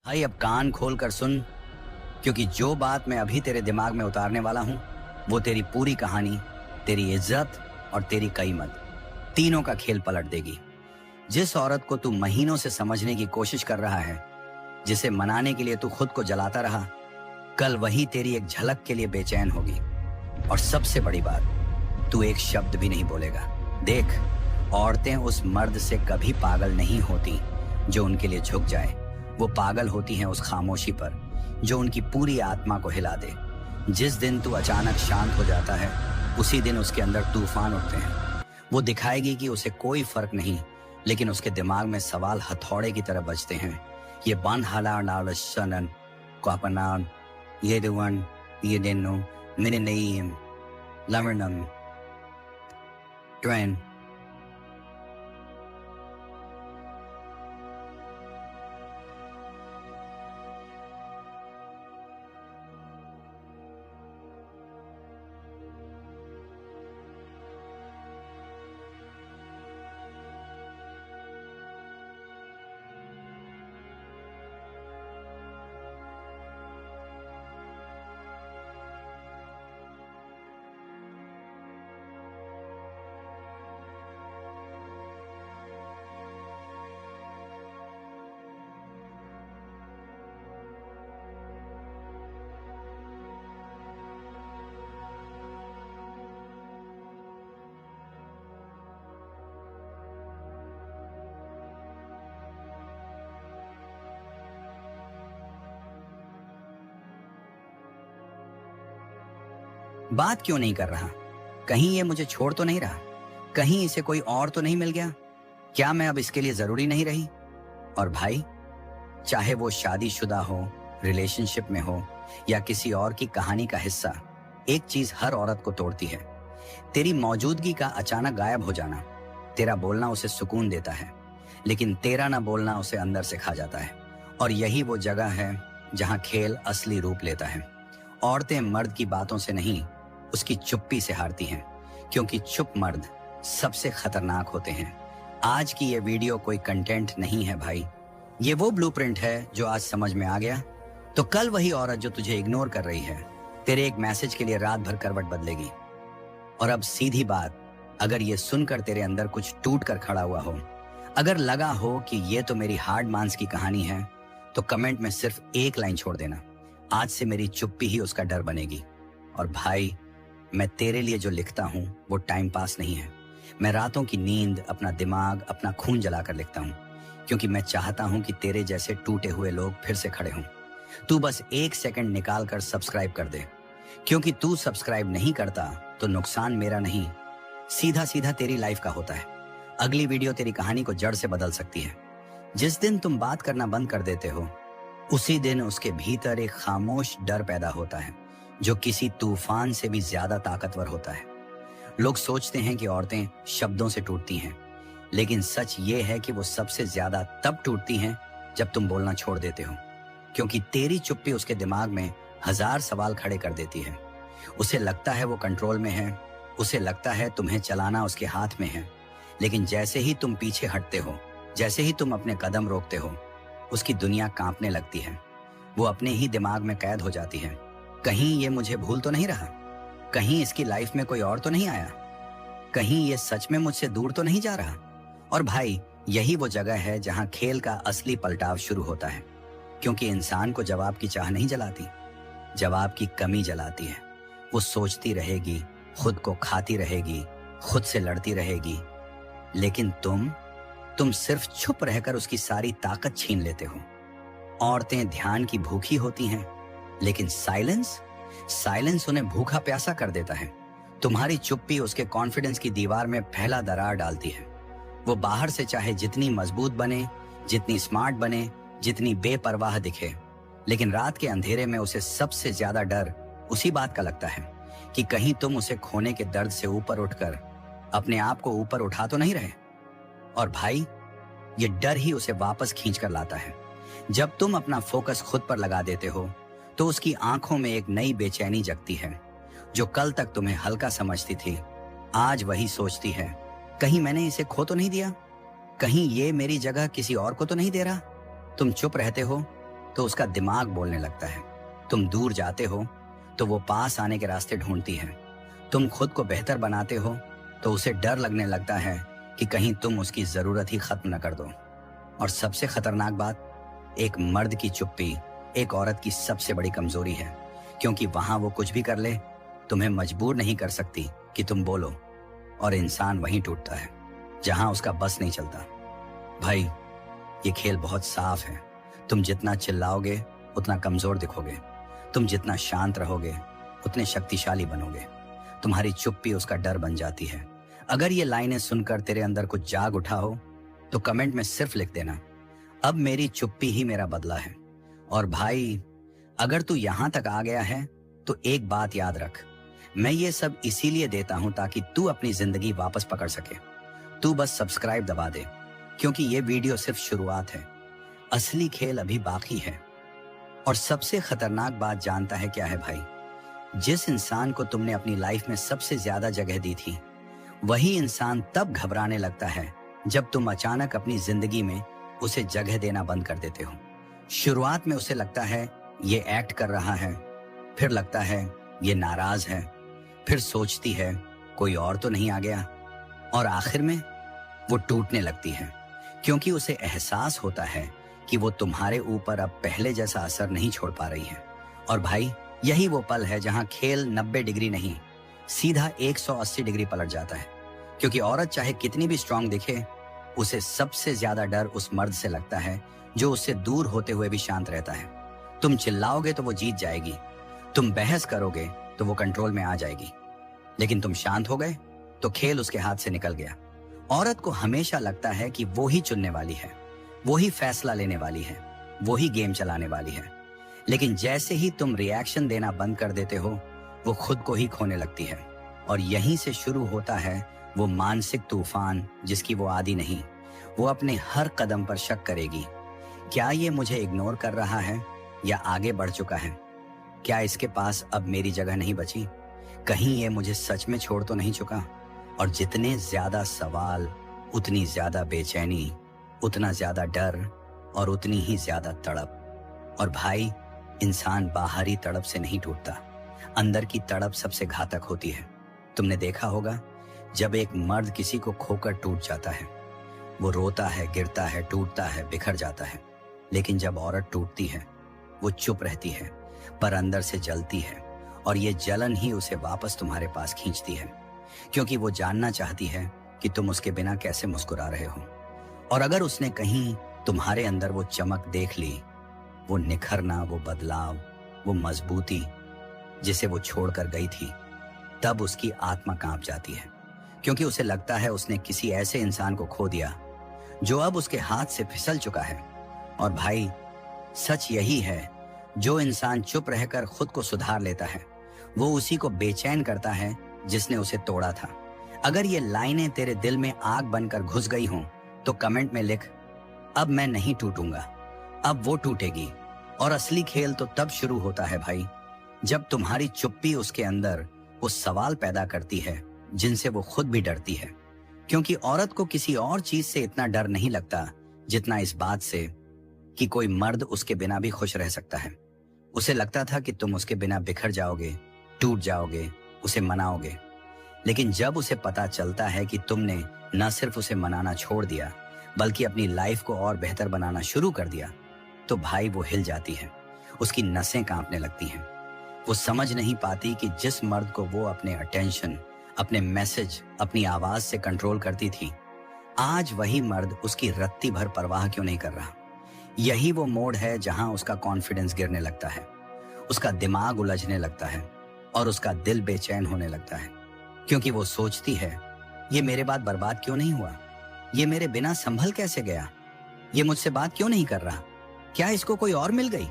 भाई अब कान खोल कर सुन, क्योंकि जो बात मैं अभी तेरे दिमाग में उतारने वाला हूं वो तेरी पूरी कहानी, तेरी इज्जत और तेरी कीमत तीनों का खेल पलट देगी। जिस औरत को तू महीनों से समझने की कोशिश कर रहा है, जिसे मनाने के लिए तू खुद को जलाता रहा, कल वही तेरी एक झलक के लिए बेचैन होगी। और सबसे बड़ी बात, तू एक शब्द भी नहीं बोलेगा। देख, औरतें उस मर्द से कभी पागल नहीं होती जो उनके लिए झुक जाए। वो पागल होती हैं उस खामोशी पर जो उनकी पूरी आत्मा को हिला दे। जिस दिन तू अचानक शांत हो जाता है, उसी दिन उसके अंदर तूफान उठते हैं। वो दिखाएगी कि उसे कोई फर्क नहीं, लेकिन उसके दिमाग में सवाल हथौड़े की तरह बजते हैं। ये बन हलार सनन क्वापनान ये दुवन ये देनो मेरे नहीं लमरनम ट्रेन। बात क्यों नहीं कर रहा? कहीं ये मुझे छोड़ तो नहीं रहा? कहीं इसे कोई और तो नहीं मिल गया? क्या मैं अब इसके लिए जरूरी नहीं रही? और भाई, चाहे वो शादीशुदा हो, रिलेशनशिप में हो या किसी और की कहानी का हिस्सा, एक चीज हर औरत को तोड़ती है, तेरी मौजूदगी का अचानक गायब हो जाना। तेरा बोलना उसे सुकून देता है, लेकिन तेरा ना बोलना उसे अंदर से खा जाता है। और यही वो जगह है जहां खेल असली रूप लेता है। औरतें मर्द की बातों से नहीं, उसकी चुप्पी से हारती हैं, क्योंकि चुप मर्द सबसे खतरनाक होते हैं। आज की ये वीडियो कोई कंटेंट नहीं है भाई, ये वो ब्लूप्रिंट है जो आज समझ में आ गया तो कल वही औरत जो तुझे इग्नोर कर रही है, तेरे एक मैसेज के लिए रात भर करवट बदलेगी। और अब सीधी बात, अगर ये सुनकर तेरे अंदर कुछ टूट कर खड़ा हुआ हो, अगर लगा हो कि ये तो मेरी हार्ड मांस की कहानी है, तो कमेंट में सिर्फ एक लाइन छोड़ देना, आज से मेरी चुप्पी ही उसका डर बनेगी। और भाई, मैं तेरे लिए जो लिखता हूं वो टाइम पास नहीं है। मैं रातों की नींद, अपना दिमाग, अपना खून जलाकर लिखता हूं, क्योंकि मैं चाहता हूं कि तेरे जैसे टूटे हुए लोग फिर से खड़े हों। तू बस एक सेकंड निकाल कर सब्सक्राइब कर दे, क्योंकि तू सब्सक्राइब नहीं करता तो नुकसान मेरा नहीं, सीधा सीधा तेरी लाइफ का होता है। अगली वीडियो तेरी कहानी को जड़ से बदल सकती है। जिस दिन तुम बात करना बंद कर देते हो, उसी दिन उसके भीतर एक खामोश डर पैदा होता है जो किसी तूफान से भी ज्यादा ताकतवर होता है। लोग सोचते हैं कि औरतें शब्दों से टूटती हैं, लेकिन सच ये है कि वो सबसे ज्यादा तब टूटती हैं जब तुम बोलना छोड़ देते हो, क्योंकि तेरी चुप्पी उसके दिमाग में हजार सवाल खड़े कर देती है। उसे लगता है वो कंट्रोल में है, उसे लगता है तुम्हें चलाना उसके हाथ में है, लेकिन जैसे ही तुम पीछे हटते हो, जैसे ही तुम अपने कदम रोकते हो, उसकी दुनिया कांपने लगती है। वो अपने ही दिमाग में कैद हो जाती है। कहीं ये मुझे भूल तो नहीं रहा? कहीं इसकी लाइफ में कोई और तो नहीं आया? कहीं ये सच में मुझसे दूर तो नहीं जा रहा? और भाई, यही वो जगह है जहां खेल का असली पलटाव शुरू होता है, क्योंकि इंसान को जवाब की चाह नहीं जलाती, जवाब की कमी जलाती है। वो सोचती रहेगी, खुद को खाती रहेगी, खुद से लड़ती रहेगी, लेकिन तुम सिर्फ चुप रहकर उसकी सारी ताकत छीन लेते हो। औरतें ध्यान की भूखी होती हैं, लेकिन साइलेंस उन्हें भूखा प्यासा कर देता है। तुम्हारी चुप्पी उसके कॉन्फिडेंस की दीवार में पहला दरार डालती है। वो बाहर से चाहे जितनी मजबूत बने, जितनी स्मार्ट बने, जितनी बेपरवाह दिखे, लेकिन रात के अंधेरे में उसे सबसे ज्यादा डर उसी बात का लगता है कि कहीं तुम उसे खोने के दर्द से ऊपर उठकर अपने आप को ऊपर उठा तो नहीं रहे। और भाई, ये डर ही उसे वापस खींच कर लाता है। जब तुम अपना फोकस खुद पर लगा देते हो, तो उसकी आंखों में एक नई बेचैनी जगती है। जो कल तक तुम्हें हल्का समझती थी, आज वही सोचती है, कहीं मैंने इसे खो तो नहीं दिया? कहीं ये मेरी जगह किसी और को तो नहीं दे रहा? तुम चुप रहते हो, तो उसका दिमाग बोलने लगता है। तुम दूर जाते हो तो वो पास आने के रास्ते ढूंढती है। तुम खुद को बेहतर बनाते हो तो उसे डर लगने लगता है कि कहीं तुम उसकी जरूरत ही खत्म न कर दो। और सबसे खतरनाक बात, एक मर्द की चुप्पी एक औरत की सबसे बड़ी कमजोरी है, क्योंकि वहां वो कुछ भी कर ले तुम्हें मजबूर नहीं कर सकती कि तुम बोलो। और इंसान वहीं टूटता है जहां उसका बस नहीं चलता। भाई, ये खेल बहुत साफ है। तुम जितना चिल्लाओगे उतना कमजोर दिखोगे। तुम जितना शांत रहोगे उतने शक्तिशाली बनोगे। तुम्हारी चुप्पी उसका डर बन जाती है। अगर ये लाइनें सुनकर तेरे अंदर कुछ जाग उठा हो तो कमेंट में सिर्फ लिख देना, अब मेरी चुप्पी ही मेरा बदला है। और भाई, अगर तू यहां तक आ गया है तो एक बात याद रख, मैं ये सब इसीलिए देता हूं ताकि तू अपनी जिंदगी वापस पकड़ सके। तू बस सब्सक्राइब दबा दे, क्योंकि ये वीडियो सिर्फ शुरुआत है। असली खेल अभी बाकी है। और सबसे खतरनाक बात जानता है क्या है भाई? जिस इंसान को तुमने अपनी लाइफ में सबसे ज्यादा जगह दी थी, वही इंसान तब घबराने लगता है जब तुम अचानक अपनी जिंदगी में उसे जगह देना बंद कर देते हो। शुरुआत में उसे लगता है ये एक्ट कर रहा है, फिर लगता है ये नाराज है, फिर सोचती है कोई और तो नहीं आ गया, और आखिर में वो टूटने लगती है, क्योंकि उसे एहसास होता है कि वो तुम्हारे ऊपर अब पहले जैसा असर नहीं छोड़ पा रही है। और भाई, यही वो पल है जहां खेल 90 डिग्री नहीं, सीधा 180 डिग्री पलट जाता है। क्योंकि औरत चाहे कितनी भी स्ट्रांग दिखे, उसे सबसे ज्यादा डर उस मर्द से लगता है जो उससे दूर होते हुए भी शांत रहता है। तुम चिल्लाओगे तो वो जीत जाएगी, तुम बहस करोगे तो वो कंट्रोल में आ जाएगी, लेकिन तुम शांत हो गए तो खेल उसके हाथ से निकल गया। औरत को हमेशा लगता है कि वो ही चुनने वाली है, वो ही फैसला लेने वाली है, वो ही गेम चलाने वाली है। लेकिन जैसे ही तुम रिएक्शन देना बंद कर देते हो, वो खुद को ही खोने लगती है। और यहीं से शुरू होता है वो मानसिक तूफान जिसकी वो आदी नहीं। वो अपने हर कदम पर शक करेगी, क्या ये मुझे इग्नोर कर रहा है या आगे बढ़ चुका है? क्या इसके पास अब मेरी जगह नहीं बची? कहीं ये मुझे सच में छोड़ तो नहीं चुका? और जितने ज्यादा सवाल, उतनी ज्यादा बेचैनी, उतना ज्यादा डर और उतनी ही ज्यादा तड़प। और भाई, इंसान बाहरी तड़प से नहीं टूटता, अंदर की तड़प सबसे घातक होती है। तुमने देखा होगा, जब एक मर्द किसी को खोकर टूट जाता है, वो रोता है, गिरता है, टूटता है, बिखर जाता है। लेकिन जब औरत टूटती है, वो चुप रहती है पर अंदर से जलती है, और ये जलन ही उसे वापस तुम्हारे पास खींचती है, क्योंकि वो जानना चाहती है कि तुम उसके बिना कैसे मुस्कुरा रहे हो। और अगर उसने कहीं तुम्हारे अंदर वो चमक देख ली, वो निखरना, वो बदलाव, वो मजबूती जिसे वो छोड़कर गई थी, तब उसकी आत्मा कांप जाती है, क्योंकि उसे लगता है उसने किसी ऐसे इंसान को खो दिया जो अब उसके हाथ से फिसल चुका है। और भाई, सच यही है, जो इंसान चुप रहकर खुद को सुधार लेता है, वो उसी को बेचैन करता है जिसने उसे तोड़ा था। अगर ये लाइनें तेरे दिल में आग बनकर घुस गई हों तो कमेंट में लिख, अब मैं नहीं टूटूंगा, अब वो टूटेगी। और असली खेल तो तब शुरू होता है भाई, जब तुम्हारी चुप्पी उसके अंदर वो सवाल पैदा करती है जिनसे वो खुद भी डरती है। क्योंकि औरत को किसी और चीज से इतना डर नहीं लगता जितना इस बात से कि कोई मर्द उसके बिना भी खुश रह सकता है। उसे लगता था कि तुम उसके बिना बिखर जाओगे, टूट जाओगे, उसे मनाओगे। लेकिन जब उसे पता चलता है कि तुमने न सिर्फ उसे मनाना छोड़ दिया, बल्कि अपनी लाइफ को और बेहतर बनाना शुरू कर दिया, तो भाई वो हिल जाती है, उसकी नसें कांपने लगती हैं। वो समझ नहीं पाती कि जिस मर्द को वो अपने अटेंशन, अपने मैसेज, अपनी आवाज से कंट्रोल करती थी, आज वही मर्द उसकी रत्ती भर परवाह क्यों नहीं कर रहा। यही वो मोड़ है जहां उसका कॉन्फिडेंस गिरने लगता है, उसका दिमाग उलझने लगता है और उसका दिल बेचैन होने लगता है, क्योंकि वो सोचती है, ये मेरे बाद बर्बाद क्यों नहीं हुआ? ये मेरे बिना संभल कैसे गया? ये मुझसे बात क्यों नहीं कर रहा? क्या इसको कोई और मिल गई?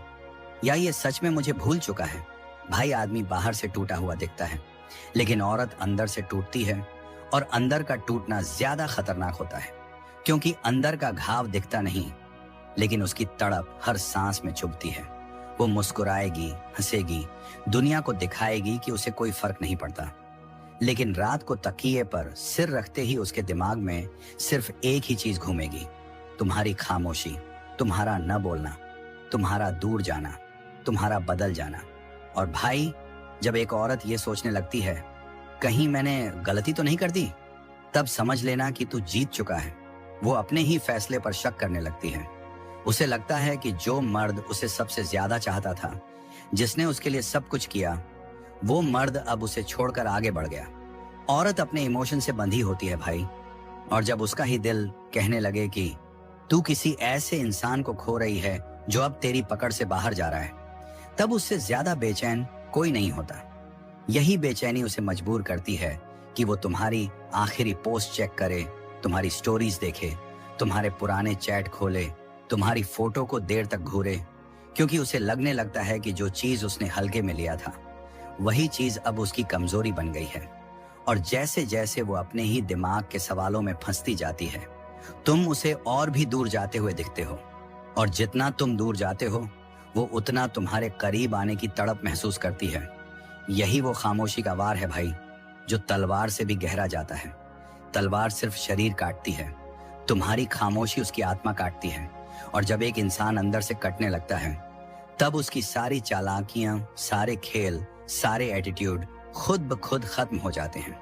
या ये सच में मुझे भूल चुका है? भाई, आदमी बाहर से टूटा हुआ दिखता है, लेकिन औरत अंदर से टूटती है, और अंदर का टूटना ज्यादा खतरनाक होता है, क्योंकि अंदर का घाव दिखता नहीं, लेकिन उसकी तड़प हर सांस में चुभती है। वो मुस्कुराएगी, हंसेगी, दुनिया को दिखाएगी कि उसे कोई फर्क नहीं पड़ता, लेकिन रात को तकिए पर सिर रखते ही उसके दिमाग में सिर्फ एक ही चीज घूमेगी, तुम्हारी खामोशी, तुम्हारा न बोलना, तुम्हारा दूर जाना, तुम्हारा बदल जाना। और भाई, जब एक औरत ये सोचने लगती है कहीं मैंने गलती तो नहीं कर दी, तब समझ लेना कि तू जीत चुका है। वो अपने ही फैसले पर शक करने लगती है। उसे लगता है कि जो मर्द उसे सबसे ज्यादा चाहता था, जिसने उसके लिए सब कुछ किया, वो मर्द अब उसे छोड़कर आगे बढ़ गया। औरत अपने इमोशन से बंधी होती है भाई, और जब उसका ही दिल कहने लगे कि तू किसी ऐसे इंसान को खो रही है जो अब तेरी पकड़ से बाहर जा रहा है, तब उससे ज्यादा बेचैन कोई नहीं होता। यही बेचैनी उसे मजबूर करती है कि वो तुम्हारी आखिरी पोस्ट चेक करे, तुम्हारी स्टोरीज देखे, तुम्हारे पुराने चैट खोले, तुम्हारी फोटो को देर तक घूरे, क्योंकि उसे लगने लगता है कि जो चीज उसने हल्के में लिया था, वही चीज अब उसकी कमजोरी बन गई है। और जैसे जैसे वो अपने ही दिमाग के सवालों में फंसती जाती है, तुम उसे और भी दूर जाते हुए दिखते हो। और जितना तुम दूर जाते हो, वो उतना तुम्हारे करीब आने की तड़प महसूस करती है। यही वो खामोशी का वार है भाई, जो तलवार से भी गहरा जाता है। तलवार सिर्फ शरीर काटती है, तुम्हारी खामोशी उसकी आत्मा काटती है। और जब एक इंसान अंदर से कटने लगता है, तब उसकी सारी चालाकियां, सारे खेल, सारे एटीट्यूड खुद ब खुद खत्म हो जाते हैं।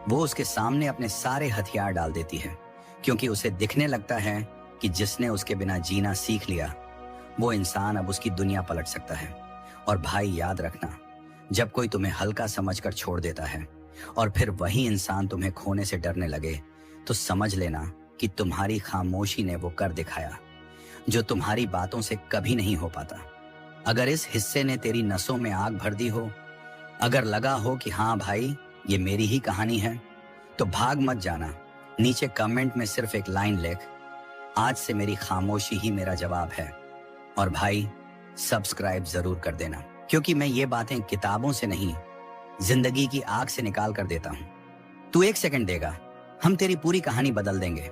वो उसके सामने अपने सारे हथियार डाल देती है, क्योंकि उसे दिखने लगता है कि जिसने उसके बिना जीना सीख लिया, वो इंसान अब उसकी दुनिया पलट सकता है। और भाई, याद रखना, जब कोई तुम्हें हल्का समझकर छोड़ देता है और फिर वही इंसान तुम्हें खोने से डरने लगे, तो समझ लेना कि तुम्हारी खामोशी ने वो कर दिखाया जो तुम्हारी बातों से कभी नहीं हो पाता। अगर इस हिस्से ने तेरी नसों में आग भर दी हो, अगर लगा हो कि हाँ भाई, ये मेरी ही कहानी है, तो भाग मत जाना। नीचे कमेंट में सिर्फ एक लाइन लिख, आज से मेरी खामोशी ही मेरा जवाब है। और भाई, सब्सक्राइब जरूर कर देना, क्योंकि मैं ये बातें किताबों से नहीं, जिंदगी की आग से निकाल कर देता हूं। तू 1 सेकंड देगा, हम तेरी पूरी कहानी बदल देंगे।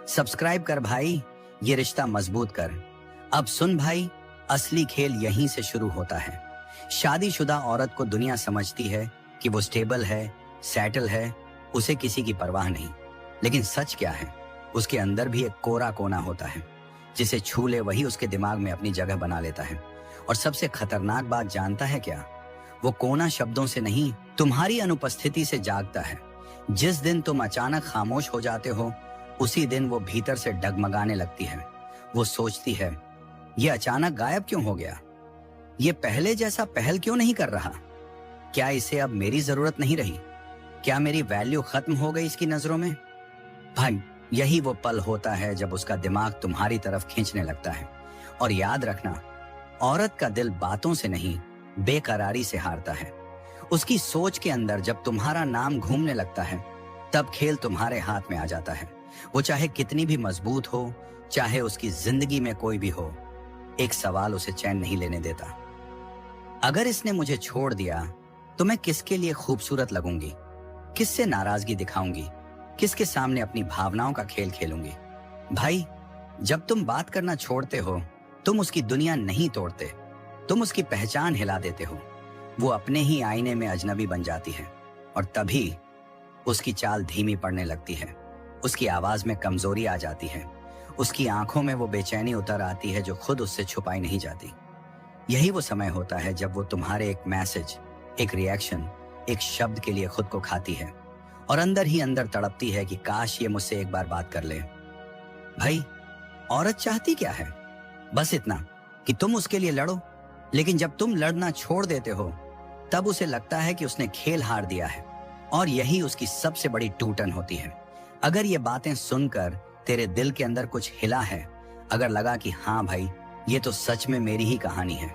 सब्सक्राइब कर भाई, ये रिश्ता मजबूत कर। अब सुन भाई, असली खेल यहीं से शुरू होता है। शादीशुदा औरत को दुनिया समझती है कि वो स्टेबल है, सेटल है, उसे किसी की परवाह नहीं। लेकिन सच क्या है, उसके अंदर भी एक कोरा कोना होता है, जिसे छू ले वही उसके दिमाग में अपनी जगह बना लेता है। और सबसे खतरनाक बात जानता है क्या? वो कोना शब्दों से नहीं, तुम्हारी अनुपस्थिति से जागता है। जिस दिन तुम अचानक खामोश हो जाते हो, उसी दिन वो भीतर से डगमगाने लगती है। वो सोचती है, ये अचानक गायब क्यों हो गया? ये पहले जैसा पहल क्यों नहीं कर रहा? क्या इसे अब मेरी जरूरत नहीं रही? क्या मेरी वैल्यू खत्म हो गई इसकी नजरों में? भाई, यही वो पल होता है जब उसका दिमाग तुम्हारी तरफ खींचने लगता है। और याद रखना, औरत का दिल बातों से नहीं, बेकरारी से हारता है। उसकी सोच के अंदर जब तुम्हारा नाम घूमने लगता है, तब खेल तुम्हारे हाथ में आ जाता है। वो चाहे कितनी भी मजबूत हो, चाहे उसकी जिंदगी में कोई भी हो, एक सवाल उसे चैन नहीं लेने देता। अगर इसने मुझे छोड़ दिया तो मैं किसके लिए खूबसूरत लगूंगी? किससे नाराजगी दिखाऊंगी? किसके सामने अपनी भावनाओं का खेल खेलूंगी? भाई, जब तुम बात करना छोड़ते हो, तुम उसकी दुनिया नहीं तोड़ते, तुम उसकी पहचान हिला देते हो। वो अपने ही आईने में अजनबी बन जाती है, और तभी उसकी चाल धीमी पड़ने लगती है। उसकी आवाज में कमजोरी आ जाती है, उसकी आंखों में वो बेचैनी उतर आती है जो खुद उससे छुपाई नहीं जाती। यही वो समय होता है जब वो तुम्हारे एक मैसेज, एक रिएक्शन, एक शब्द के लिए खुद को खाती है, और अंदर ही अंदर तड़पती है कि काश ये मुझसे एक बार बात कर ले। भाई, औरत चाहती क्या है? बस इतना कि तुम उसके लिए लड़ो। लेकिन जब तुम लड़ना छोड़ देते हो, तब उसे लगता है कि उसने खेल हार दिया है, और यही उसकी सबसे बड़ी टूटन होती है। अगर ये बातें सुनकर तेरे दिल के अंदर कुछ हिला है, अगर लगा कि हाँ भाई, ये तो सच में मेरी ही कहानी है,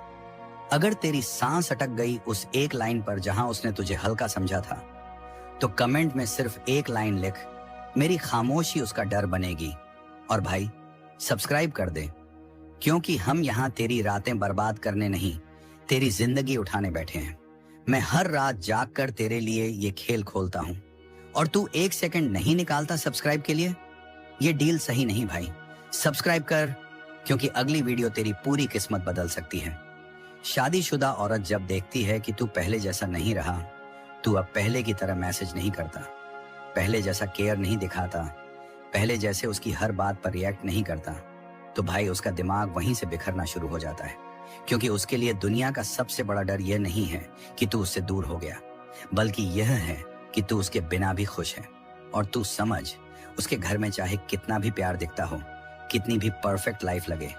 अगर तेरी सांस अटक गई उस एक लाइन पर जहां उसने तुझे हल्का समझा था, तो कमेंट में सिर्फ एक लाइन लिख, मेरी खामोशी उसका डर बनेगी। और भाई, सब्सक्राइब कर दे, क्योंकि हम यहाँ तेरी रातें बर्बाद करने नहीं, तेरी जिंदगी उठाने बैठे हैं। मैं हर रात जाग कर तेरे लिए ये खेल खोलता हूँ, और तू 1 सेकंड नहीं निकालता सब्सक्राइब के लिए। ये डील सही नहीं भाई। सब्सक्राइब कर, क्योंकि अगली वीडियो तेरी पूरी किस्मत बदल सकती है। शादीशुदा औरत जब देखती है कि तू पहले जैसा नहीं रहा, तू अब पहले की तरह मैसेज नहीं करता, पहले जैसा केयर नहीं दिखाता, पहले जैसे उसकी हर बात पर रिएक्ट नहीं करता, तो भाई उसका दिमाग वहीं से बिखरना शुरू हो जाता है, क्योंकि उसके लिए दुनिया का सबसे बड़ा डर यह नहीं है कि तू उससे दूर हो गया, बल्कि यह है कि तू उसके बिना भी खुश है। और तू समझ, उसके घर में चाहे कितना भी प्यार दिखता हो, कितनी भी परफेक्ट लाइफ लगे,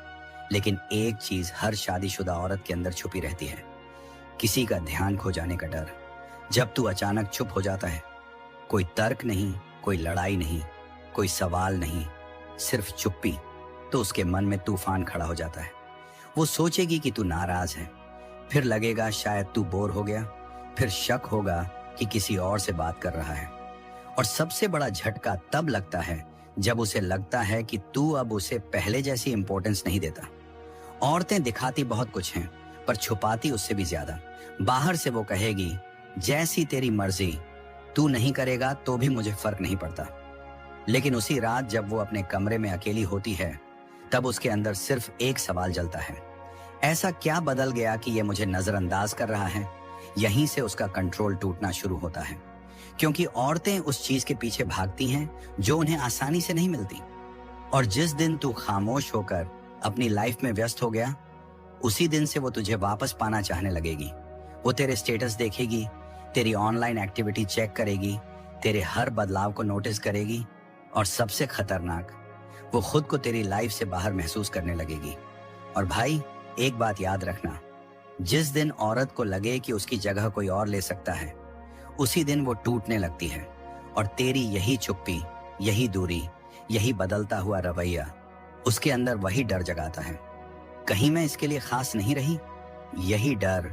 लेकिन एक चीज हर शादीशुदा औरत के अंदर छुपी रहती है, किसी का ध्यान खो जाने का डर। जब तू अचानक चुप हो जाता है, कोई तर्क नहीं, कोई लड़ाई नहीं, कोई सवाल नहीं, सिर्फ चुप्पी, तो उसके मन में तूफान खड़ा हो जाता है। वो सोचेगी कि तू नाराज है, फिर लगेगा शायद तू बोर हो गया, फिर शक होगा कि किसी और से बात कर रहा है। और सबसे बड़ा झटका तब लगता है जब उसे लगता है कि तू अब उसे पहले जैसी इंपॉर्टेंस नहीं देता। औरतें दिखाती बहुत कुछ हैं, पर छुपाती उससे भी ज्यादा। बाहर से वो कहेगी, जैसी तेरी मर्जी, तू नहीं करेगा तो भी मुझे फर्क नहीं पड़ता। लेकिन उसी रात जब वो अपने कमरे में अकेली होती है, तब उसके अंदर सिर्फ एक सवाल जलता है, ऐसा क्या बदल गया कि ये मुझे नजरअंदाज कर रहा है? यहीं से उसका कंट्रोल टूटना शुरू होता है, क्योंकि औरतें उस चीज के पीछे भागती हैं जो उन्हें आसानी से नहीं मिलती। और जिस दिन तू खामोश होकर अपनी लाइफ में व्यस्त हो गया, उसी दिन से वो तुझे वापस पाना चाहने लगेगी। वो तेरे स्टेटस देखेगी, तेरी ऑनलाइन एक्टिविटी चेक करेगी, तेरे हर बदलाव को नोटिस करेगी, और सबसे खतरनाक, वो खुद को तेरी लाइफ से बाहर महसूस करने लगेगी। और भाई, एक बात याद रखना, जिस दिन औरत को लगे कि उसकी जगह कोई और ले सकता है, उसी दिन वो टूटने लगती है। और तेरी यही चुप्पी, यही दूरी, यही बदलता हुआ रवैया उसके अंदर वही डर जगाता है, कहीं मैं इसके लिए खास नहीं रही। यही डर,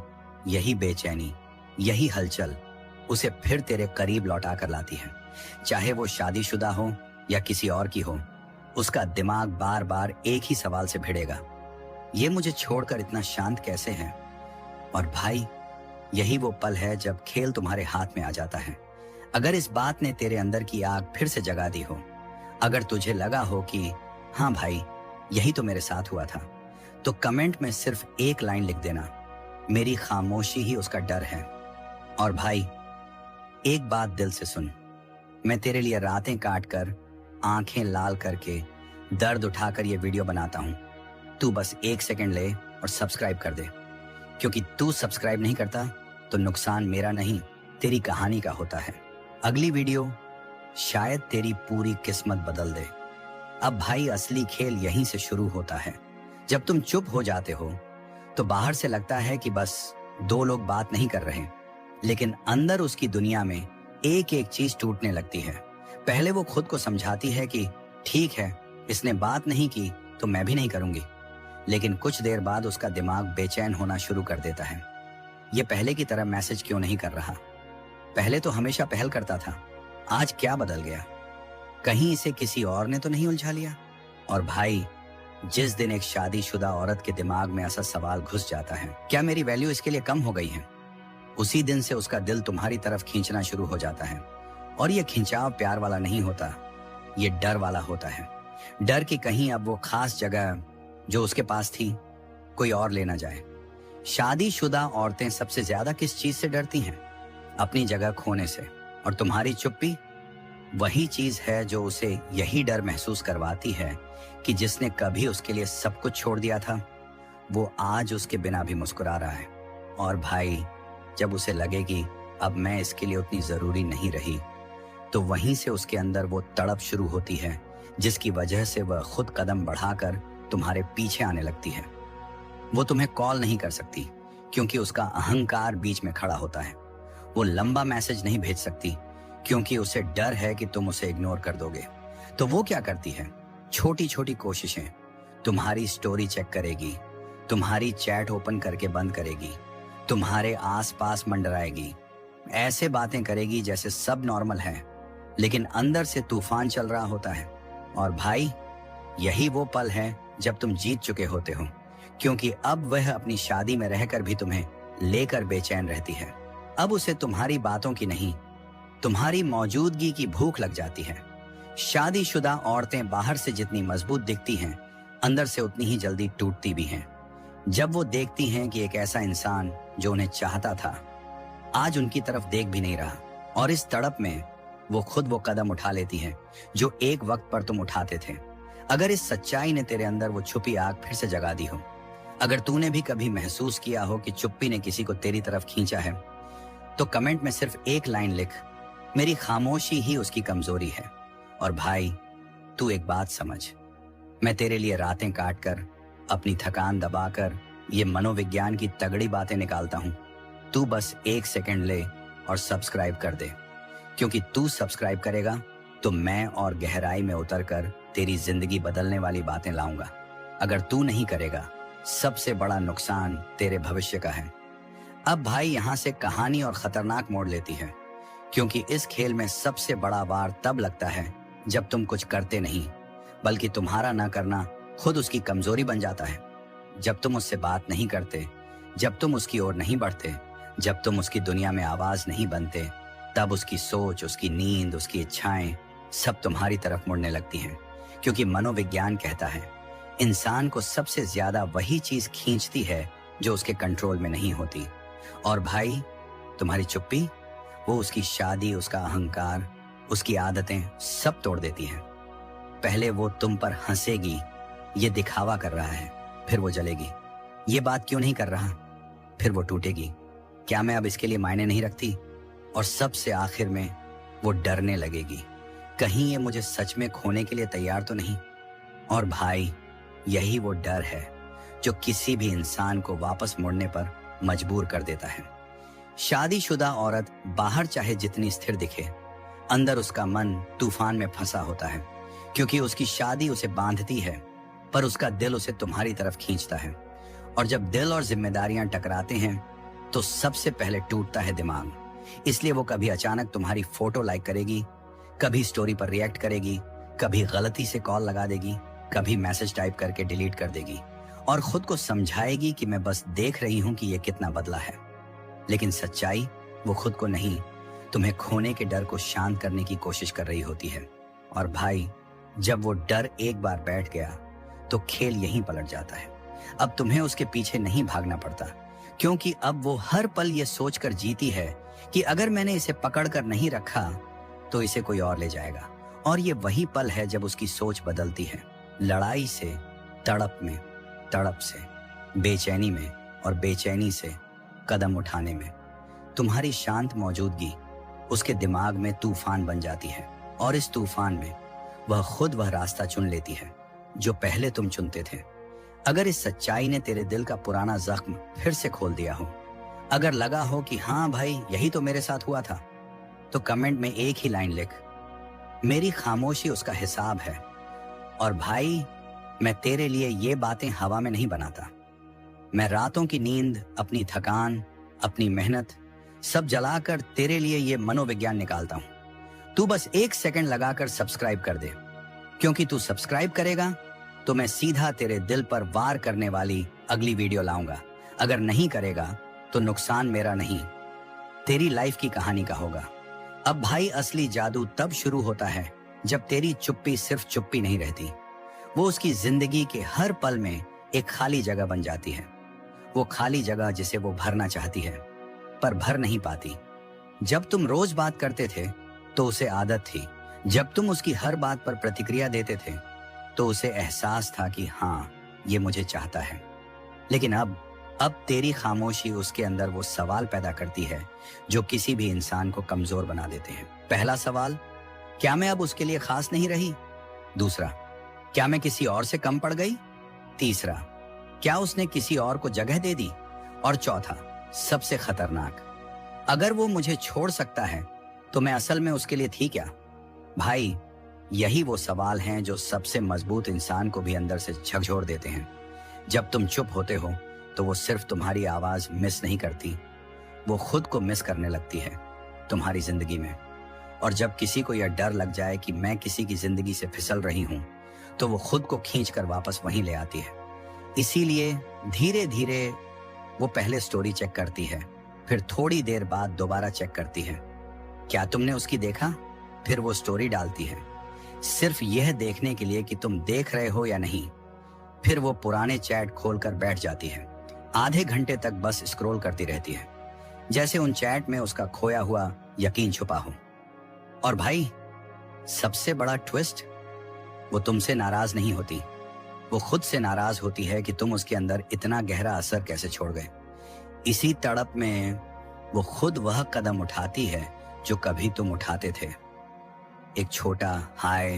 यही बेचैनी, यही हलचल उसे फिर तेरे करीब लौटा कर लाती है। चाहे वो शादीशुदा हो या किसी और की हो, उसका दिमाग बार बार एक ही सवाल से भिड़ेगा, ये मुझे छोड़कर इतना शांत कैसे है? और भाई, यही वो पल है जब खेल तुम्हारे हाथ में आ जाता है। अगर इस बात ने तेरे अंदर की आग फिर से जगा दी हो, अगर तुझे लगा हो कि हाँ भाई, यही तो मेरे साथ हुआ था, तो कमेंट में सिर्फ एक लाइन लिख देना, मेरी खामोशी ही उसका डर है। और भाई, एक बात दिल से सुन, मैं तेरे लिए रातें काट कर, आंखें लाल करके, दर्द उठाकर ये वीडियो बनाता हूं। तू बस 1 सेकंड ले और सब्सक्राइब कर दे, क्योंकि तू सब्सक्राइब नहीं करता तो नुकसान मेरा नहीं, तेरी कहानी का होता है। अगली वीडियो शायद तेरी पूरी किस्मत बदल दे। अब भाई, असली खेल यहीं से शुरू होता है। जब तुम चुप हो जाते हो तो बाहर से लगता है कि बस 2 लोग बात नहीं कर रहे, लेकिन अंदर उसकी दुनिया में एक एक चीज टूटने लगती है। पहले वो खुद को समझाती है कि ठीक है, इसने बात नहीं की तो मैं भी नहीं करूंगी, लेकिन कुछ देर बाद उसका दिमाग बेचैन होना शुरू कर देता है। ये पहले की तरह मैसेज क्यों नहीं कर रहा? पहले तो हमेशा पहल करता था, आज क्या बदल गया? कहीं इसे किसी और ने तो नहीं उलझा लिया? और भाई, जिस दिन एक शादीशुदा औरत के दिमाग में ऐसा सवाल घुस जाता है, क्या मेरी वैल्यू इसके लिए कम हो गई है, उसी दिन से उसका दिल तुम्हारी तरफ खींचना शुरू हो जाता है। और ये खिंचाव प्यार वाला नहीं होता, ये डर वाला होता है। डर कि कहीं अब वो खास जगह जो उसके पास थी, कोई और ले ना जाए। शादीशुदा औरतें सबसे ज्यादा किस चीज से डरती हैं? अपनी जगह खोने से। और तुम्हारी चुप्पी वही चीज है जो उसे यही डर महसूस करवाती है कि जिसने कभी उसके लिए सब कुछ छोड़ दिया था, वो आज उसके बिना भी मुस्कुरा रहा है। और भाई, जब उसे लगे कि अब मैं इसके लिए उतनी जरूरी नहीं रही, तो वहीं से उसके अंदर वो तड़प शुरू होती है जिसकी वजह से वह खुद कदम बढ़ाकर तुम्हारे पीछे आने लगती है। वो तुम्हें कॉल नहीं कर सकती क्योंकि उसका अहंकार बीच में खड़ा होता है। वो लंबा मैसेज नहीं भेज सकती क्योंकि उसे डर है कि तुम उसे इग्नोर कर दोगे। तो वो क्या करती है? छोटी छोटी कोशिशें। तुम्हारी स्टोरी चेक करेगी, तुम्हारी चैट ओपन करके बंद करेगी, तुम्हारे आसपास मंडराएगी, ऐसे बातें करेगी जैसे सब नॉर्मल है, लेकिन अंदर से तूफान चल रहा होता है। और भाई, यही वो पल है जब तुम जीत चुके होते हो, क्योंकि अब वह अपनी शादी में रहकर भी तुम्हें लेकर बेचैन रहती है। अब उसे तुम्हारी बातों की नहीं, तुम्हारी मौजूदगी की भूख लग जाती है। शादीशुदा औरतें बाहर से जितनी मजबूत दिखती हैं, अंदर से उतनी ही जल्दी टूटती भी हैं। जब वो देखती हैं कि एक ऐसा इंसान जो उन्हें चाहता था, आज उनकी तरफ देख भी नहीं रहा, और इस तड़प में वो खुद वो कदम उठा लेती हैं जो एक वक्त पर तुम उठाते थे। अगर इस सच्चाई ने तेरे अंदर वो छुपी आग फिर से जगा दी हो, अगर तूने भी कभी महसूस किया हो कि चुप्पी ने किसी को तेरी तरफ खींचा है, तो कमेंट में सिर्फ एक लाइन लिख, मेरी खामोशी ही उसकी कमजोरी है। और भाई, तू एक बात समझ, मैं तेरे लिए रातें काट कर, अपनी थकान दबाकर ये मनोविज्ञान की तगड़ी बातें निकालता हूं। तू बस 1 सेकंड ले और सब्सक्राइब कर दे, क्योंकि तू सब्सक्राइब करेगा तो मैं और गहराई में उतरकर तेरी जिंदगी बदलने वाली बातें लाऊंगा। अगर तू नहीं करेगा, सबसे बड़ा नुकसान तेरे भविष्य का है। अब भाई, यहां से कहानी और खतरनाक मोड़ लेती है, क्योंकि इस खेल में सबसे बड़ा वार तब लगता है जब तुम कुछ करते नहीं, बल्कि तुम्हारा ना करना खुद उसकी कमजोरी बन जाता है। जब तुम उससे बात नहीं करते, जब तुम उसकी ओर नहीं बढ़ते, जब तुम उसकी दुनिया में आवाज नहीं बनते, तब उसकी सोच, उसकी नींद, उसकी इच्छाएं सब तुम्हारी तरफ मुड़ने लगती हैं। क्योंकि मनोविज्ञान कहता है, इंसान को सबसे ज्यादा वही चीज खींचती है जो उसके कंट्रोल में नहीं होती। और भाई, तुम्हारी चुप्पी, वो उसकी शादी, उसका अहंकार, उसकी आदतें सब तोड़ देती है। पहले वो तुम पर हंसेगी, ये दिखावा कर रहा है, फिर वो जलेगी, ये बात क्यों नहीं कर रहा, फिर वो टूटेगी, क्या मैं अब इसके लिए मायने नहीं रखती, और सबसे आखिर में वो डरने लगेगी, कहीं ये मुझे सच में खोने के लिए तैयार तो नहीं। और भाई, यही वो डर है जो किसी भी इंसान को वापस मुड़ने पर मजबूर कर देता है। शादीशुदा औरत बाहर चाहे जितनी स्थिर दिखे, अंदर उसका मन तूफान में फंसा होता है, क्योंकि उसकी शादी उसे बांधती है, पर उसका दिल उसे तुम्हारी तरफ खींचता है। और जब दिल और जिम्मेदारियां टकराते हैं, तो सबसे पहले टूटता है दिमाग। इसलिए वो कभी अचानक तुम्हारी फोटो लाइक करेगी, कभी स्टोरी पर रिएक्ट करेगी, कभी गलती से कॉल लगा देगी, कभी मैसेज टाइप करके डिलीट कर देगी, और खुद को समझाएगी कि मैं बस देख रही हूं कि ये कितना बदला है। लेकिन सच्चाई, वो खुद को नहीं, तुम्हें खोने के डर को शांत करने की कोशिश कर रही होती है। और भाई, जब वो डर एक बार बैठ गया, तो खेल यहीं पलट जाता है। अब तुम्हें उसके पीछे नहीं भागना पड़ता, क्योंकि अब वो हर पल ये सोचकर जीती है कि अगर मैंने इसे पकड़कर नहीं रखा, तो इसे कोई और ले जाएगा। और ये वही पल है जब उसकी सोच बदलती है, लड़ाई से तड़प में, तड़प से बेचैनी में, और बेचैनी से कदम उठाने में। तुम्हारी शांत मौजूदगी उसके दिमाग में तूफान बन जाती है, और इस तूफान में वह रास्ता चुन लेती है जो पहले तुम चुनते थे। अगर इस सच्चाई ने तेरे दिल का पुराना जख्म फिर से खोल दिया हो, अगर लगा हो कि हाँ भाई, यही तो मेरे साथ हुआ था, तो कमेंट में एक ही लाइन लिख, मेरी खामोशी उसका हिसाब है। और भाई, मैं तेरे लिए ये बातें हवा में नहीं बनाता। मैं रातों की नींद, अपनी थकान, अपनी मेहनत सब जलाकर तेरे लिए ये मनोविज्ञान निकालता हूं। तू बस 1 सेकंड लगाकर सब्सक्राइब कर दे, क्योंकि तू सब्सक्राइब करेगा तो मैं सीधा तेरे दिल पर वार करने वाली अगली वीडियो लाऊंगा। अगर नहीं करेगा तो नुकसान मेरा नहीं, तेरी लाइफ की कहानी का होगा। अब भाई, असली जादू तब शुरू होता है जब तेरी चुप्पी सिर्फ चुप्पी नहीं रहती, वो उसकी जिंदगी के हर पल में एक खाली जगह बन जाती है। वो खाली जगह जिसे वो भरना चाहती है, पर भर नहीं पाती। जब तुम रोज बात करते थे तो उसे आदत थी, जब तुम उसकी हर बात पर प्रतिक्रिया देते थे तो उसे एहसास था कि हाँ, ये मुझे चाहता है। लेकिन अब तेरी खामोशी उसके अंदर वो सवाल पैदा करती है जो किसी भी इंसान को कमजोर बना देते हैं। पहला सवाल, क्या मैं अब उसके लिए खास नहीं रही? दूसरा, क्या मैं किसी और से कम पड़ गई? तीसरा, क्या उसने किसी और को जगह दे दी? और चौथा, सबसे खतरनाक, अगर वो मुझे छोड़ सकता है तो मैं असल में उसके लिए थी क्या? भाई, यही वो सवाल हैं जो सबसे मजबूत इंसान को भी अंदर से झकझोर देते हैं। जब तुम चुप होते हो तो वो सिर्फ तुम्हारी आवाज मिस नहीं करती, वो खुद को मिस करने लगती है तुम्हारी जिंदगी में। और जब किसी को यह डर लग जाए कि मैं किसी की जिंदगी से फिसल रही हूं, तो वो खुद को खींचकर वापस वहीं ले आती है। इसीलिए धीरे धीरे वो पहले स्टोरी चेक करती है, फिर थोड़ी देर बाद दोबारा चेक करती है, क्या तुमने उसकी देखा? फिर वो स्टोरी डालती है, सिर्फ यह देखने के लिए कि तुम देख रहे हो या नहीं। फिर वो पुराने चैट खोलकर बैठ जाती है, आधे घंटे तक बस स्क्रॉल करती रहती है, जैसे उन चैट में उसका खोया हुआ यकीन छुपा हो। और भाई, सबसे बड़ा ट्विस्ट, वो तुमसे नाराज नहीं होती, वो खुद से नाराज होती है कि तुम उसके अंदर इतना गहरा असर कैसे छोड़ गए। इसी तड़प में वो खुद वह कदम उठाती है जो कभी तुम उठाते थे। एक छोटा हाय,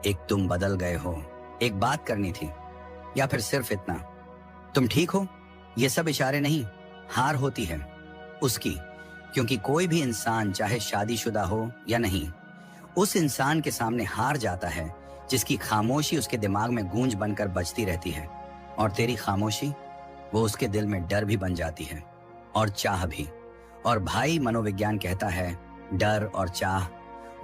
एक तुम बदल गए हो, एक बात करनी थी, या फिर सिर्फ इतना तुम ठीक हो। ये सब इशारे नहीं, हार होती है उसकी, क्योंकि कोई भी इंसान चाहे शादीशुदा हो या नहीं, उस इंसान के सामने हार जाता है जिसकी खामोशी उसके दिमाग में गूंज बनकर बजती रहती है। और तेरी खामोशी वो उसके दिल में डर भी बन जाती है और चाह भी। और भाई, मनोविज्ञान कहता है डर और चाह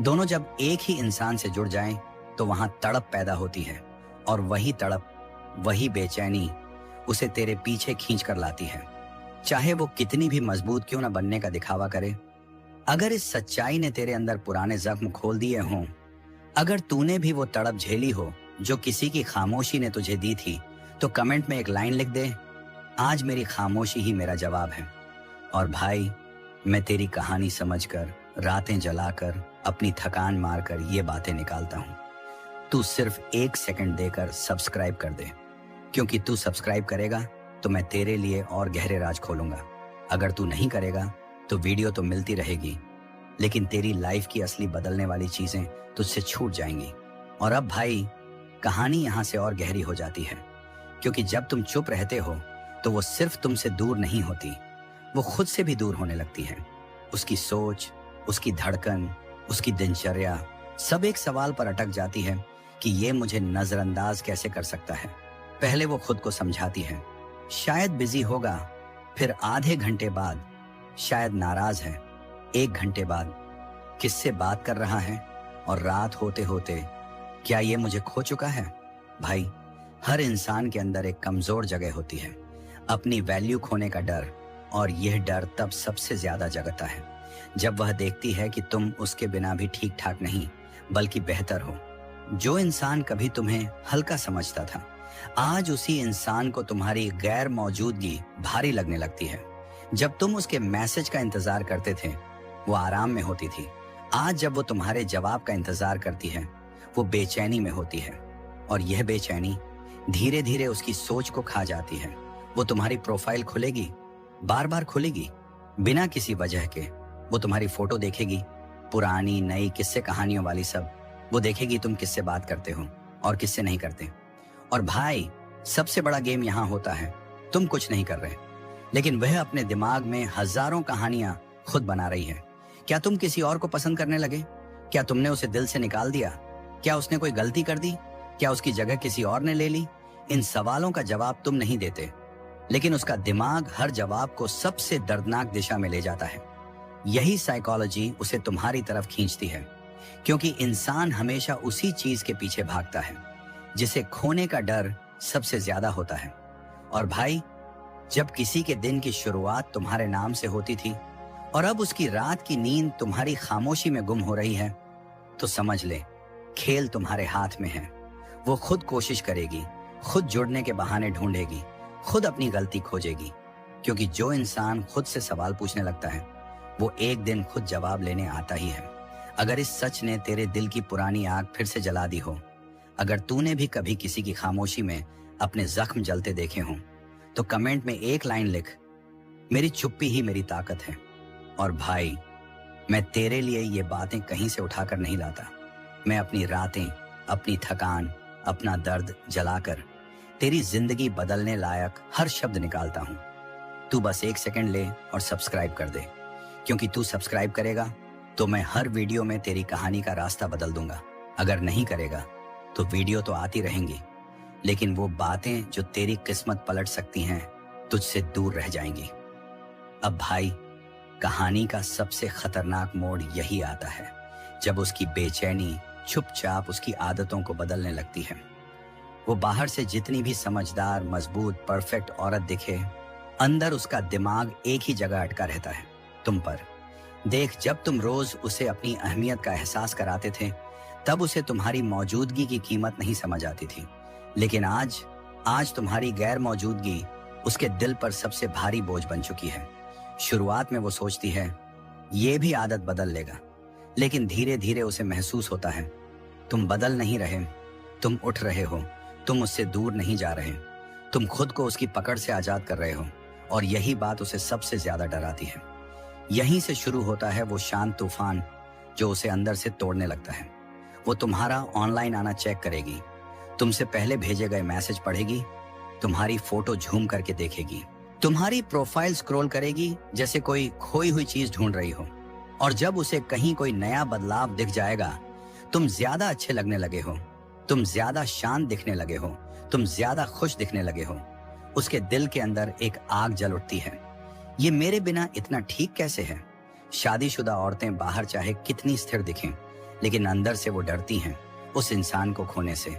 दोनों जब एक ही इंसान से जुड़ जाएं तो वहां तड़प पैदा होती है, और वही तड़प, वही बेचैनी उसे तेरे पीछे खींच कर लाती है, चाहे वो कितनी भी मजबूत क्यों ना बनने का दिखावा करे। अगर इस सच्चाई ने तेरे अंदर पुराने जख्म खोल दिए हों, अगर तूने भी वो तड़प झेली हो जो किसी की खामोशी ने तुझे दी थी, तो कमेंट में एक लाइन लिख दे, आज मेरी खामोशी ही मेरा जवाब है। और भाई, मैं तेरी कहानी समझकर, रातें जलाकर, अपनी थकान मारकर ये बातें निकालता हूं। तू सिर्फ 1 सेकंड देकर सब्सक्राइब कर दे, क्योंकि तू सब्सक्राइब करेगा तो मैं तेरे लिए और गहरे राज खोलूंगा। अगर तू नहीं करेगा तो वीडियो तो मिलती रहेगी, लेकिन तेरी लाइफ की असली बदलने वाली चीजें तुझसे छूट जाएंगी। और अब भाई, कहानी यहां से और गहरी हो जाती है, क्योंकि जब तुम चुप रहते हो तो वो सिर्फ तुमसे दूर नहीं होती, वो खुद से भी दूर होने लगती है। उसकी सोच, उसकी धड़कन, उसकी दिनचर्या सब एक सवाल पर अटक जाती है कि ये मुझे नजरअंदाज कैसे कर सकता है। पहले वो खुद को समझाती है, शायद बिजी होगा, फिर आधे घंटे बाद शायद नाराज है, 1 घंटे बाद किससे बात कर रहा है, और रात होते होते क्या ये मुझे खो चुका है। भाई, हर इंसान के अंदर एक कमजोर जगह होती है, अपनी वैल्यू खोने का डर, और यह डर तब सबसे ज्यादा जगता है जब वह देखती है कि तुम उसके बिना भी ठीक ठाक नहीं बल्कि बेहतर हो। जो इंसान कभी तुम्हें हल्का समझता था, आज उसी इंसान को तुम्हारी गैर मौजूदगी भारी लगने लगती है। जब तुम उसके मैसेज का इंतजार करते थे, वो आराम में होती थी। आज जब वो तुम्हारे जवाब का इंतजार करती है, वो बेचैनी में होती है। और यह बेचैनी धीरे धीरे उसकी सोच को खा जाती है। वो तुम्हारी प्रोफाइल खुलेगी, बार बार खुलेगी, बिना किसी वजह के। वो तुम्हारी फोटो देखेगी, पुरानी नई किस्से कहानियों वाली सब। वो देखेगी तुम किससे बात करते हो और किससे नहीं करते। और भाई, सबसे बड़ा गेम यहाँ होता है, तुम कुछ नहीं कर रहे, लेकिन वह अपने दिमाग में हजारों कहानियां खुद बना रही है। क्या तुम किसी और को पसंद करने लगे? क्या तुमने उसे दिल से निकाल दिया? क्या उसने कोई गलती कर दी? क्या उसकी जगह किसी और ने ले ली? इन सवालों का जवाब तुम नहीं देते, लेकिन उसका दिमाग हर जवाब को सबसे दर्दनाक दिशा में ले जाता है। यही साइकोलॉजी उसे तुम्हारी तरफ खींचती है, क्योंकि इंसान हमेशा उसी चीज के पीछे भागता है जिसे खोने का डर सबसे ज्यादा होता है। और भाई, जब किसी के दिन की शुरुआत तुम्हारे नाम से होती थी और अब उसकी रात की नींद तुम्हारी खामोशी में गुम हो रही है, तो समझ ले, खेल तुम्हारे हाथ में है। वो खुद कोशिश करेगी, खुद जुड़ने के बहाने ढूंढेगी, खुद अपनी गलती खोजेगी, क्योंकि जो इंसान खुद से सवाल पूछने लगता है, वो एक दिन खुद जवाब लेने आता ही है। अगर इस सच ने तेरे दिल की पुरानी आग फिर से जला दी हो, अगर तूने भी कभी किसी की खामोशी में अपने जख्म जलते देखे हों, तो कमेंट में एक लाइन लिख, मेरी चुप्पी ही मेरी ताकत है। और भाई, मैं तेरे लिए ये बातें कहीं से उठाकर नहीं लाता। मैं अपनी रातें, अपनी थकान, अपना दर्द जलाकर तेरी जिंदगी बदलने लायक हर शब्द निकालता हूं। तू बस 1 सेकंड ले और सब्सक्राइब कर दे, क्योंकि तू सब्सक्राइब करेगा तो मैं हर वीडियो में तेरी कहानी का रास्ता बदल दूंगा। अगर नहीं करेगा तो वीडियो तो आती रहेंगी, लेकिन वो बातें जो तेरी किस्मत पलट सकती हैं, तुझसे दूर रह जाएंगी। अब भाई, कहानी का सबसे खतरनाक मोड़ यही आता है जब उसकी बेचैनी चुपचाप उसकी आदतों को बदलने लगती है। वो बाहर से जितनी भी समझदार, मजबूत, परफेक्ट औरत दिखे, अंदर उसका दिमाग एक ही जगह अटका रहता है, तुम पर। देख, जब तुम रोज उसे अपनी अहमियत का एहसास कराते थे, तब उसे तुम्हारी मौजूदगी की कीमत नहीं समझ आती थी, लेकिन आज तुम्हारी गैर मौजूदगी उसके दिल पर सबसे भारी बोझ बन चुकी है। शुरुआत में वो सोचती है ये भी आदत बदल लेगा, लेकिन धीरे धीरे उसे महसूस होता है तुम बदल नहीं रहे, तुम उठ रहे हो, तुम उससे दूर नहीं जा रहे, तुम खुद को उसकी पकड़ से आजाद कर रहे हो, और यही बात उसे सबसे ज्यादा डराती है। यहीं से शुरू होता है वो शांत तूफान जो उसे अंदर से तोड़ने लगता है। वो तुम्हारा ऑनलाइन आना चेक करेगी, तुमसे पहले भेजे गए मैसेज पढ़ेगी, तुम्हारी फोटो झूम करके देखेगी, तुम्हारी प्रोफाइल स्क्रॉल करेगी जैसे कोई खोई हुई चीज ढूंढ रही हो। और जब उसे कहीं कोई नया बदलाव दिख जाएगा, तुम ज्यादा अच्छे लगने लगे हो, तुम ज्यादा शांत दिखने लगे हो, तुम ज्यादा खुश दिखने लगे हो, उसके दिल के अंदर एक आग जल उठती है। ये मेरे बिना इतना ठीक कैसे है? शादीशुदा औरतें बाहर चाहे कितनी स्थिर दिखें, लेकिन अंदर से वो डरती हैं उस इंसान को खोने से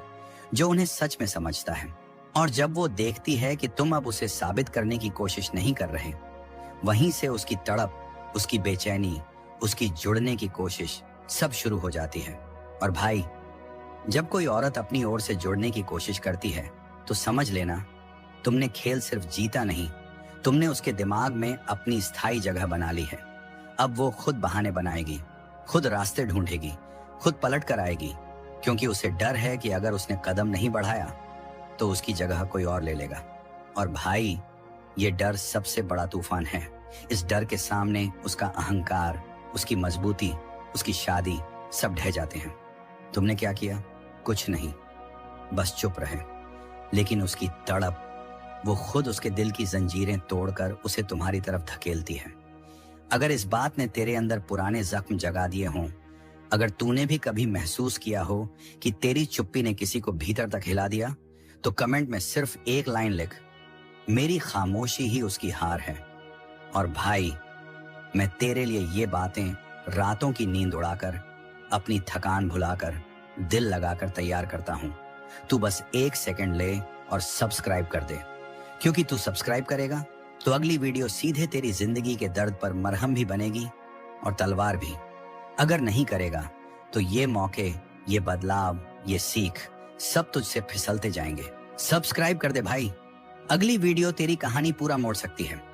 जो उन्हें सच में समझता है। और जब वो देखती है कि तुम अब उसे साबित करने की कोशिश नहीं कर रहे, वहीं से उसकी तड़प, उसकी बेचैनी, उसकी जुड़ने की कोशिश सब शुरू हो जाती है। और भाई, जब कोई औरत अपनी ओर से जुड़ने की कोशिश करती है तो समझ लेना, तुमने खेल सिर्फ जीता नहीं, तुमने उसके दिमाग में अपनी स्थायी जगह बना ली है। अब वो खुद बहाने बनाएगी, खुद रास्ते ढूंढेगी, खुद पलट कर आएगी, क्योंकि उसे डर है कि अगर उसने कदम नहीं बढ़ाया तो उसकी जगह कोई और ले लेगा। और भाई, ये डर सबसे बड़ा तूफान है। इस डर के सामने उसका अहंकार, उसकी मजबूती, उसकी शादी सब ढह जाते हैं। तुमने क्या किया? कुछ नहीं, बस चुप रहे। लेकिन उसकी तड़प, वो खुद उसके दिल की जंजीरें तोड़कर उसे तुम्हारी तरफ धकेलती है। अगर इस बात ने तेरे अंदर पुराने जख्म जगा दिए हों, अगर तूने भी कभी महसूस किया हो कि तेरी चुप्पी ने किसी को भीतर तक हिला दिया, तो कमेंट में सिर्फ एक लाइन लिख, मेरी खामोशी ही उसकी हार है। और भाई, मैं तेरे लिए ये बातें रातों की नींद उड़ाकर, अपनी थकान भुलाकर, दिल लगाकर तैयार करता हूं। तू बस 1 सेकंड ले और सब्सक्राइब कर दे, क्योंकि तू सब्सक्राइब करेगा तो अगली वीडियो सीधे तेरी जिंदगी के दर्द पर मरहम भी बनेगी और तलवार भी। अगर नहीं करेगा तो ये मौके, ये बदलाव, ये सीख सब तुझसे फिसलते जाएंगे। सब्सक्राइब कर दे भाई, अगली वीडियो तेरी कहानी पूरा मोड़ सकती है।